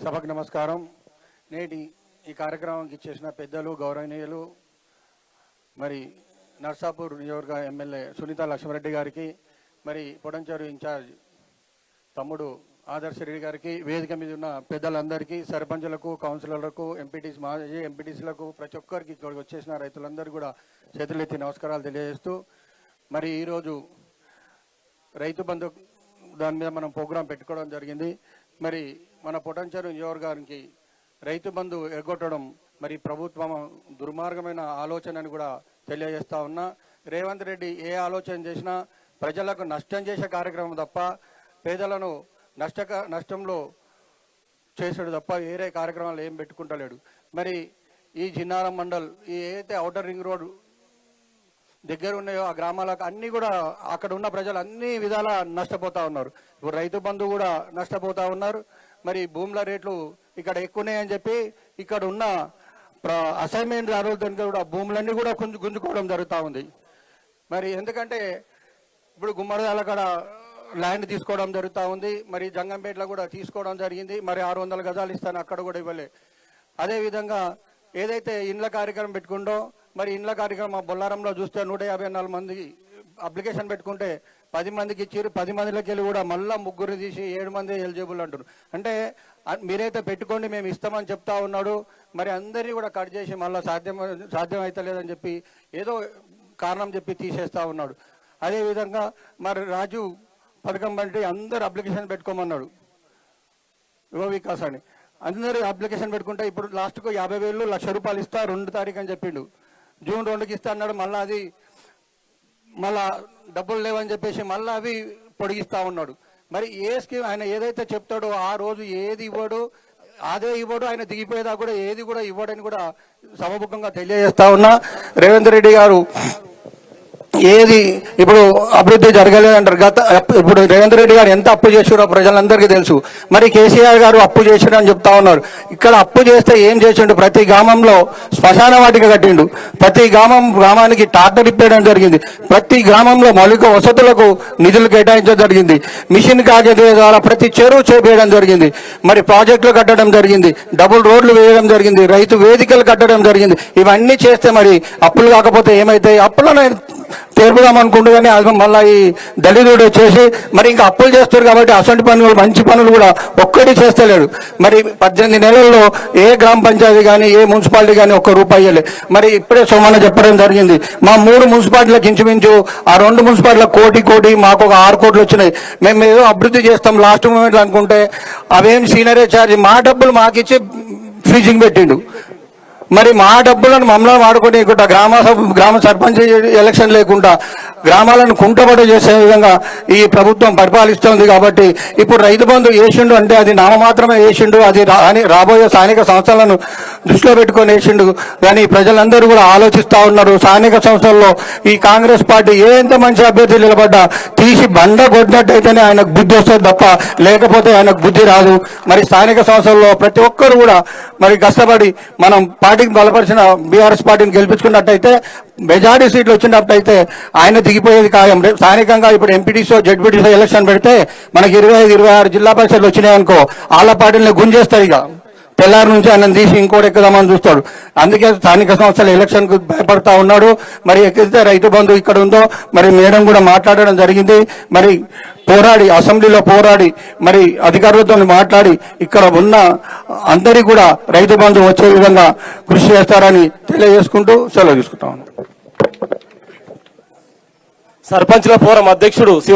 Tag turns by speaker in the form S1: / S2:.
S1: సభకు నమస్కారం. నేటి ఈ కార్యక్రమానికి ఇచ్చేసిన పెద్దలు గౌరవనీయులు మరి నర్సాపూర్ నియోజకవర్గ ఎమ్మెల్యే సునీత లక్ష్మారెడ్డి గారికి, మరి పొడంచేరు ఇన్ఛార్జ్ తమ్ముడు ఆదర్శ రెడ్డి గారికి, వేదిక మీద ఉన్న పెద్దలందరికీ, సర్పంచులకు, కౌన్సిలర్లకు, ఎంపీటీసీ, మాజీ ఎంపీటీసీలకు, ప్రతి ఒక్కరికి ఇక్కడికి వచ్చేసిన రైతులందరూ కూడా చేతులెత్తి నమస్కారాలు తెలియజేస్తూ, మరి ఈరోజు రైతు బంధు దాని మీద మనం ప్రోగ్రాం పెట్టుకోవడం జరిగింది. మరి మన పొటంచేరు నియోజకవర్గానికి రైతు బంధు ఎగ్గొట్టడం మరి ప్రభుత్వం దుర్మార్గమైన ఆలోచన అని కూడా తెలియజేస్తా ఉన్నా. రేవంత్ రెడ్డి ఏ ఆలోచన చేసినా ప్రజలకు నష్టం చేసే కార్యక్రమం తప్ప పేదలను నష్టంలో చేసాడు తప్ప వేరే కార్యక్రమాలు ఏం పెట్టుకుంటలేడు. మరి ఈ జిన్నారం మండల్ ఈ ఏదైతే ఔటర్ రింగ్ రోడ్ దగ్గర ఉన్నాయో ఆ గ్రామాలకు అన్నీ కూడా అక్కడ ఉన్న ప్రజలు అన్ని విధాలా నష్టపోతూ ఉన్నారు. ఇప్పుడు రైతు బంధు కూడా నష్టపోతూ ఉన్నారు. మరి భూముల రేట్లు ఇక్కడ ఎక్కువన్నాయని చెప్పి ఇక్కడ ఉన్న అసైన్మెంట్ దారులతో కూడా భూములన్నీ కూడా గుంజుకోవడం జరుగుతూ ఉంది. మరి ఎందుకంటే ఇప్పుడు గుమ్మడిదాల కాడ ల్యాండ్ తీసుకోవడం జరుగుతూ ఉంది. మరి జంగంపేటలో కూడా తీసుకోవడం జరిగింది. మరి 600 గజాలు ఇస్తాను అక్కడ కూడా ఇవ్వలే. అదేవిధంగా ఏదైతే ఇండ్ల కార్యక్రమం పెట్టుకుంటో మరి ఇండ్ల కార్యక్రమం బొల్లారంలో చూస్తే 154 మంది అప్లికేషన్ పెట్టుకుంటే 10 మందికి ఇచ్చారు. 10 మందిలోకి వెళ్ళి కూడా మళ్ళీ 3 తీసి 7 మంది ఎలిజిబుల్ అంటున్నారు. అంటే మీరైతే పెట్టుకోండి మేము ఇస్తామని చెప్తా ఉన్నాడు. మరి అందరినీ కూడా కట్ చేసి మళ్ళీ సాధ్యం అయితే లేదని చెప్పి ఏదో కారణం చెప్పి తీసేస్తా ఉన్నాడు. అదేవిధంగా మరి రాజు పథకం బట్టి అందరు అప్లికేషన్ పెట్టుకోమన్నాడు, యువ వికాస్ అని. అందరూ అప్లికేషన్ పెట్టుకుంటే ఇప్పుడు లాస్ట్కు 50,000 1,00,000 ఇస్తా 2 తారీఖు అని చెప్పిండు. జూన్ 2కి ఇస్తా అన్నాడు. మళ్ళా డబ్బులు లేవని చెప్పేసి మళ్ళీ అవి పొడిగిస్తా ఉన్నాడు. మరి ఏ స్కీమ్ ఆయన ఏదైతే చెప్తాడో ఆ రోజు ఏది ఇవ్వడు, అదే ఇవ్వడు. ఆయన దిగిపోయేదా కూడా ఏది కూడా ఇవ్వడని కూడా సభముఖంగా తెలియజేస్తా ఉన్నా. రేవంత్ రెడ్డి గారు ఏది ఇప్పుడు అభివృద్ధి జరగలేదంటారు. ఇప్పుడు రేవంత్ రెడ్డి గారు ఎంత అప్పు చేసారో ప్రజలందరికీ తెలుసు. మరి కేసీఆర్ గారు అప్పు చేసారు అని చెప్తా ఉన్నారు. ఇక్కడ అప్పు చేస్తే ఏం చేసిండు? ప్రతి గ్రామంలో శ్మశాన వాటిక కట్టిండు. ప్రతి గ్రామానికి ట్రాక్టర్ ఇప్పేయడం జరిగింది. ప్రతి గ్రామంలో మౌలిక వసతులకు నిధులు కేటాయించడం జరిగింది. మిషన్ కాగేదే ద్వారా ప్రతి చెరువు చేపేయడం జరిగింది. మరి ప్రాజెక్టులు కట్టడం జరిగింది. డబుల్ రోడ్లు వేయడం జరిగింది. రైతు వేదికలు కట్టడం జరిగింది. ఇవన్నీ చేస్తే మరి అప్పులు కాకపోతే ఏమైతాయి? అప్పులను తీర్పుదాం అనుకుంటూ కానీ మళ్ళీ ఈ దళితుడు చేసి మరి ఇంకా అప్పులు చేస్తారు కాబట్టి అసంటి పనులు మంచి పనులు కూడా ఒక్కటి చేస్తలేడు. మరి 18 నెలల్లో ఏ గ్రామ పంచాయతీ కానీ ఏ మున్సిపాలిటీ కానీ ₹1 ఇవ్వలే. మరి ఇప్పుడే సోమన్న చెప్పడం జరిగింది. మా 3 మున్సిపాలిటీలకు ఇంచుమించు ఆ 2 మున్సిపాలిటీలకు కోటి మాకు ఒక 6 కోట్లు వచ్చినాయి. మేము ఏదో అభివృద్ధి చేస్తాం లాస్ట్ మూమెంట్లో అనుకుంటే అవేం సీనరీ ఛార్జ్ మా డబ్బులు మాకిచ్చి ఫ్రీజింగ్ పెట్టిండు. మరి మా డబ్బులను మమ్మల్ని వాడుకొని ఇక్కడ గ్రామ సర్పంచ్ ఎలక్షన్ లేకుండా గ్రామాలను కుంటబడి చేసే విధంగా ఈ ప్రభుత్వం పరిపాలిస్తుంది. కాబట్టి ఇప్పుడు రైతు బంధు వేసిండు అంటే అది నామమాత్రమే వేసిండు. అది రాబోయే స్థానిక సంస్థలను దృష్టిలో పెట్టుకొని వేసిండు. కానీ ప్రజలందరూ కూడా ఆలోచిస్తూ ఉన్నారు. స్థానిక సంస్థల్లో ఈ కాంగ్రెస్ పార్టీ ఎంత మంచి అభ్యర్థులు నిలబడ్డా తీసి బండ కొట్టినట్టయితేనే ఆయనకు బుద్ధి వస్తుంది తప్ప లేకపోతే ఆయనకు బుద్ధి రాదు. మరి స్థానిక సంస్థల్లో ప్రతి ఒక్కరు కూడా మరి కష్టపడి మనం పార్టీకి బలపరిచిన బీఆర్ఎస్ పార్టీని గెలిపించుకున్నట్టయితే మెజారిటీ సీట్లు వచ్చినట్టయితే ఆయన దిగిపోయేది ఖాయం. స్థానికంగా ఇప్పుడు ఎంపీటీసీ జెడ్పీటీసీ ఎలక్షన్ పెడితే మనకి 25-26 జిల్లా పరిషత్లు వచ్చినాయనుకో వాళ్ళ పార్టీని గుంజేస్తాయి. ఇక తెల్లారి నుంచి ఆయన తీసి ఇంకోటి ఎక్కుదామని చూస్తాడు. అందుకే స్థానిక సంస్థల ఎలక్షన్కు భయపడతా ఉన్నాడు. మరి ఎక్కడైతే రైతు బంధు ఇక్కడ ఉందో మరి మేడం కూడా మాట్లాడడం జరిగింది. మరి పోరాడి అసెంబ్లీలో పోరాడి మరి అధికారులతో మాట్లాడి ఇక్కడ ఉన్న అందరికీ కూడా రైతు బంధు వచ్చే విధంగా కృషి చేస్తారని తెలియజేసుకుంటూ సెలవు తీసుకుంటాం.
S2: సర్పంచ్ల ఫోరం అధ్యక్షుడు